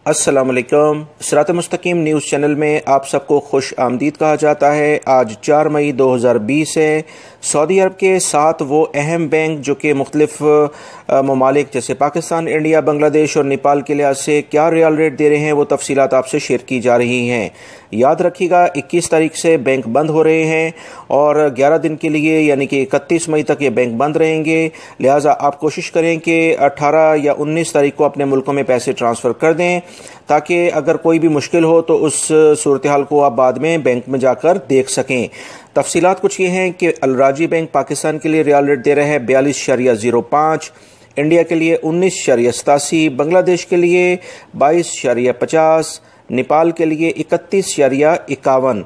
अस्सलाम वालेकुम। सिरात मुस्तकीम न्यूज़ चैनल में आप सबको खुश आमदीद कहा जाता है। आज 4 मई 2020 है। सऊदी अरब के 7 वो अहम बैंक जो कि मुख्तलिफ ममालिक जैसे पाकिस्तान, इंडिया, बांग्लादेश और नेपाल के लिहाज से क्या रियल रेट दे रहे हैं, वो तफसीलात आपसे शेयर की जा रही हैं। याद रखिएगा 21 तारीख से बैंक बंद हो रहे हैं और 11 दिन के लिए यानी कि 31 मई तक ये बैंक बंद रहेंगे। लिहाजा आप कोशिश करें कि 18 या 19 तारीख को अपने मुल्कों में पैसे ट्रांसफ़र कर दें, ताकि अगर कोई भी मुश्किल हो तो उस सूरत हाल को आप बाद में बैंक में जाकर देख सकें। तफसीलात कुछ ये हैं कि अलराजी बैंक पाकिस्तान के लिए रियल रेट दे रहा है 42.05, इंडिया के लिए 19.87, बांग्लादेश के लिए 22.50, नेपाल के लिए 31.51,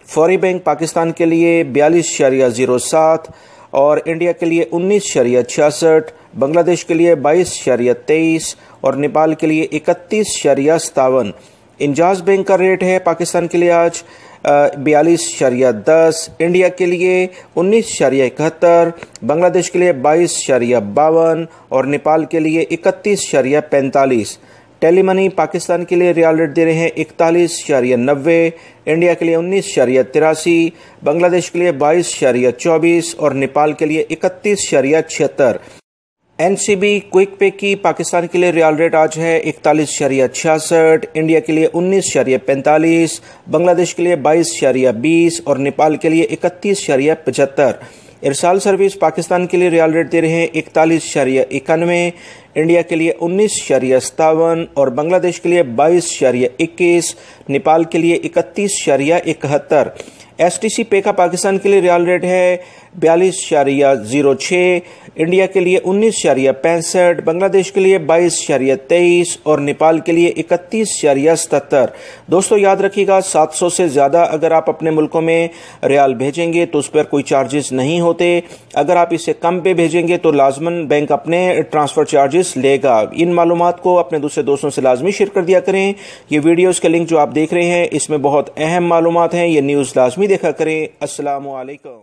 फौरी बैंक पाकिस्तान के लिए 42.07 और इंडिया के लिए 19.66, बांग्लादेश के लिए 22.23 और नेपाल के लिए 31.57। इंजाज बैंक का रेट है पाकिस्तान के लिए आज 42.10, इंडिया के लिए 19.71, बांग्लादेश के लिए 22.52 और नेपाल के लिए 31.45। टेली मनी पाकिस्तान के लिए रियल रेट दे रहे हैं 41.90, इंडिया के लिए 19.83, बांग्लादेश के लिए 22.24 और नेपाल के लिए 31.76। एनसीबी क्विक पे की पाकिस्तान के लिए रियल रेट आज है 41.66, इंडिया के लिए 19.45, बांग्लादेश के लिए 22.20 और नेपाल के लिए 31.75। इरसाल सर्विस पाकिस्तान के लिए रियल रेट दे रहे हैं 41.91, इंडिया के लिए 19.57 और बांग्लादेश के लिए 22.21, नेपाल के लिए 31.71। एसटीसी पे का पाकिस्तान के लिए रियल रेट है 42.06, इंडिया के लिए 19.65, बांग्लादेश के लिए 22.23 और नेपाल के लिए 31.77। दोस्तों याद रखिएगा 700 से ज़्यादा अगर आप अपने मुल्कों में रियाल भेजेंगे तो उस पर कोई चार्जेस नहीं होते। अगर आप इससे कम पे भेजेंगे तो लाजमन बैंक अपने ट्रांसफ़र चार्जेस लेगा। इन मालूमात को अपने दूसरे दोस्तों से लाजमी शेयर कर दिया करें। ये वीडियोज़ के लिंक जो आप देख रहे हैं इसमें बहुत अहम मालूमात हैं, ये न्यूज़ लाजमी देखा करें। अस्सलामु अलैकुम।